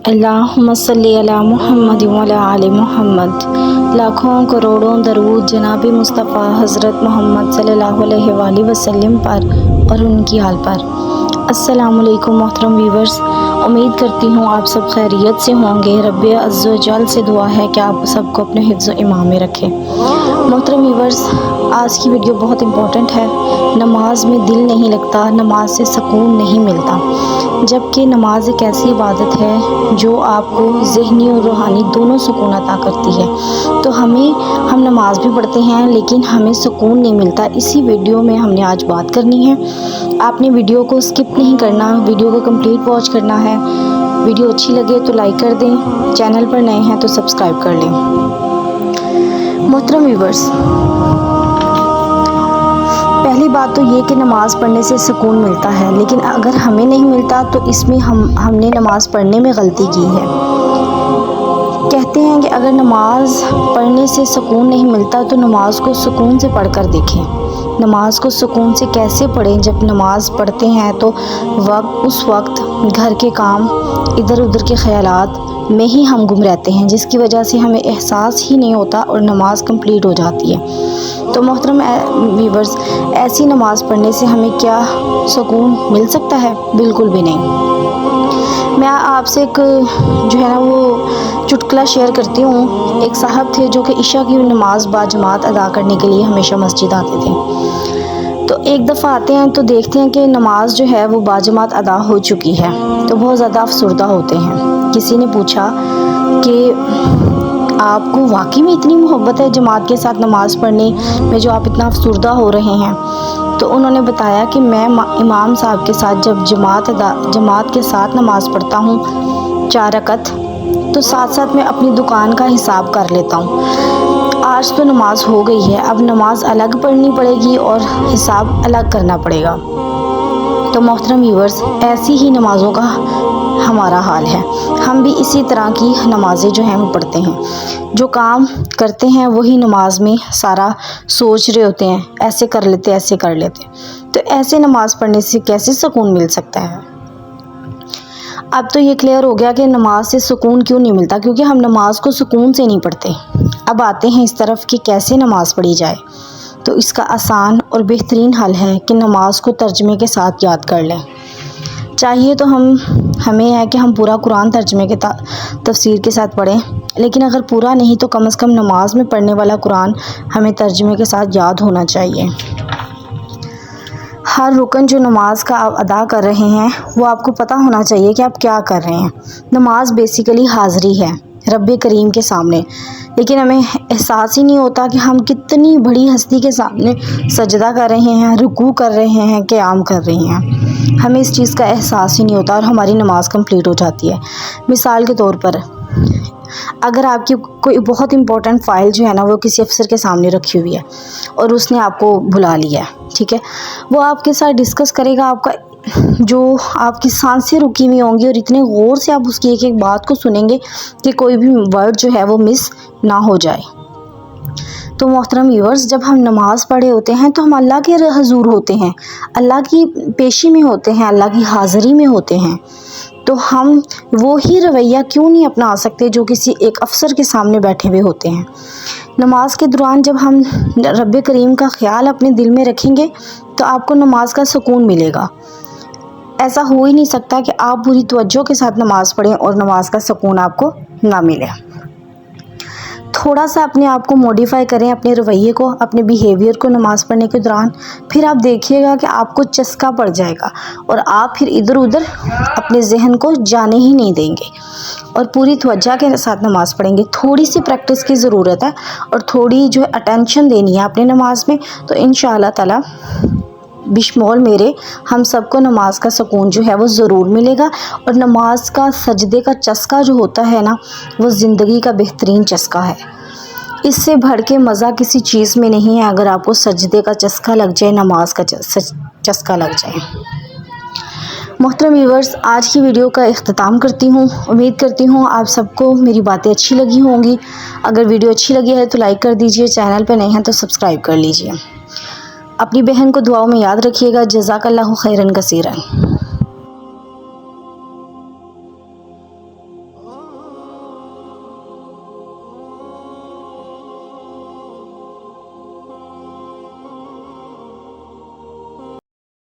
अल्लाहुम्मा सल्ली अला मुहम्मद व अला आलि मुहम्मद। लाखों करोड़ों दरूद जनाब मुस्तफ़ा हज़रत मोहम्मद सल्लल्लाहु अलैहि वसल्लम पर और उनकी हाल पर। अस्सलामु अलैकुम मोहतरम व्यूवर्स, उम्मीद करती हूँ आप सब खैरियत से होंगे। रब्बे अज़्ज़ व जल से दुआ है कि आप सबको अपने हिफ्ज़ व ईमान में रखें। मोहतरम व्यूवर्स, आज की वीडियो बहुत इम्पोर्टेंट है। नमाज में दिल नहीं लगता, नमाज से सुकून नहीं मिलता, जबकि नमाज एक ऐसी इबादत है जो आपको ज़हनी और रूहानी दोनों सुकून अता करती है। तो हम नमाज भी पढ़ते हैं लेकिन हमें सुकून नहीं मिलता। इसी वीडियो में हमने आज बात करनी है। आपने वीडियो को स्किप नहीं करना, वीडियो को कंप्लीट वॉच करना है। वीडियो अच्छी लगे तो लाइक कर दें, चैनल पर नए हैं तो सब्सक्राइब कर लें। मोहतरम व्यूवर्स, पहली बात तो ये कि नमाज़ पढ़ने से सुकून मिलता है, लेकिन अगर हमें नहीं मिलता तो इसमें हमने नमाज़ पढ़ने में गलती की है। कहते हैं कि अगर नमाज़ पढ़ने से सुकून नहीं मिलता तो नमाज को सुकून से पढ़कर देखें। नमाज को सुकून से कैसे पढ़ें? जब नमाज पढ़ते हैं तो उस वक्त घर के काम, इधर उधर के ख्यालात में ही हम गुम रहते हैं, जिसकी वजह से हमें एहसास ही नहीं होता और नमाज कंप्लीट हो जाती है। तो मोहतरम व्यूवर्स, ऐसी नमाज पढ़ने से हमें क्या सुकून मिल सकता है? बिल्कुल भी नहीं। मैं आपसे एक जो है ना वो चुटकुला शेयर करती हूँ। एक साहब थे जो कि इशा की नमाज बाजमात अदा करने के लिए हमेशा मस्जिद आते थे। तो एक दफ़ा आते हैं तो देखते हैं कि नमाज जो है वो बाजमात अदा हो चुकी है, तो बहुत ज़्यादा अफसरदा होते हैं। किसी ने पूछा कि आपको वाकई में इतनी मोहब्बत है जमात के साथ नमाज़ पढ़ने में जो आप इतना अफसरदा हो रहे हैं? तो उन्होंने बताया कि मैं इमाम साहब के साथ जब जमात के साथ नमाज़ पढ़ता हूँ 4 रकत, तो साथ साथ मैं अपनी दुकान का हिसाब कर लेता हूँ। आज तो नमाज हो गई है, अब नमाज अलग पढ़नी पड़ेगी और हिसाब अलग करना पड़ेगा। तो मोहतरम व्यूवर्स, ऐसी ही नमाज़ों का हमारा हाल है। हम भी इसी तरह की नमाज़ें जो हैं वो पढ़ते हैं। जो काम करते हैं वही नमाज में सारा सोच रहे होते हैं, ऐसे कर लेते ऐसे कर लेते। तो ऐसे नमाज़ पढ़ने से कैसे सुकून मिल सकता है? अब तो ये क्लियर हो गया कि नमाज से सुकून क्यों नहीं मिलता, क्योंकि हम नमाज को सुकून से नहीं पढ़ते। अब आते हैं इस तरफ कि कैसे नमाज पढ़ी जाए। तो इसका आसान और बेहतरीन हल है कि नमाज को तर्जमे के साथ याद कर लें। चाहिए तो हमें है कि हम पूरा कुरान तर्जमे के तफसीर के साथ पढ़ें, लेकिन अगर पूरा नहीं तो कम से कम नमाज में पढ़ने वाला कुरान हमें तर्जमे के साथ याद होना चाहिए। हर रुकन जो नमाज का आप अदा कर रहे हैं वो आपको पता होना चाहिए कि आप क्या कर रहे हैं। नमाज बेसिकली हाज़री है रब्बे करीम के सामने, लेकिन हमें एहसास ही नहीं होता कि हम कितनी बड़ी हस्ती के सामने सजदा कर रहे हैं, रुकू कर रहे हैं, क़याम कर रहे हैं। हमें इस चीज़ का एहसास ही नहीं होता और हमारी नमाज कंप्लीट हो जाती है। मिसाल के तौर पर, अगर आपकी कोई बहुत इंपॉर्टेंट फ़ाइल जो है ना वो किसी अफसर के सामने रखी हुई है और उसने आपको बुला लिया है, ठीक है, वो आपके साथ डिस्कस करेगा, जो आपकी सांसें रुकी हुई होंगी और इतने गौर से आप उसकी एक एक बात को सुनेंगे कि कोई भी वर्ड जो है वो मिस ना हो जाए। तो मोहतरम व्यूअर्स, जब हम नमाज़ पढ़े होते हैं तो हम अल्लाह के हजूर होते हैं, अल्लाह की पेशी में होते हैं, अल्लाह की हाज़िरी में होते हैं। तो हम वो ही रवैया क्यों नहीं अपना सकते जो किसी एक अफसर के सामने बैठे हुए होते हैं? नमाज के दौरान जब हम रब्बे करीम का ख्याल अपने दिल में रखेंगे तो आपको नमाज का सुकून मिलेगा। ऐसा हो ही नहीं सकता कि आप पूरी तवज्जो के साथ नमाज़ पढ़ें और नमाज का सुकून आपको ना मिले। थोड़ा सा अपने आप को मॉडिफाई करें, अपने रवैये को, अपने बिहेवियर को नमाज़ पढ़ने के दौरान, फिर आप देखिएगा कि आपको चस्का पड़ जाएगा और आप फिर इधर उधर अपने जहन को जाने ही नहीं देंगे और पूरी तवज्जो के साथ नमाज़ पढ़ेंगे। थोड़ी सी प्रैक्टिस की ज़रूरत है और थोड़ी जो अटेंशन देनी है अपने नमाज में, तो इंशाअल्लाह ताला बिशमोल मेरे हम सबको नमाज का सुकून जो है वो ज़रूर मिलेगा। और नमाज का सजदे का चस्का जो होता है ना, वो ज़िंदगी का बेहतरीन चस्का है। इससे बढ़ के मज़ा किसी चीज़ में नहीं है। अगर आपको सजदे का चस्का लग जाए, नमाज का चस्का लग जाए। मोहतरम व्यूअर्स, आज की वीडियो का इख्तिताम करती हूँ। उम्मीद करती हूँ आप सबको मेरी बातें अच्छी लगी होंगी। अगर वीडियो अच्छी लगी है तो लाइक कर दीजिए, चैनल पर नए हैं तो सब्सक्राइब कर लीजिए। अपनी बहन को दुआओं में याद रखिएगा। जज़ाकल्लाहु खैरन कसीरन।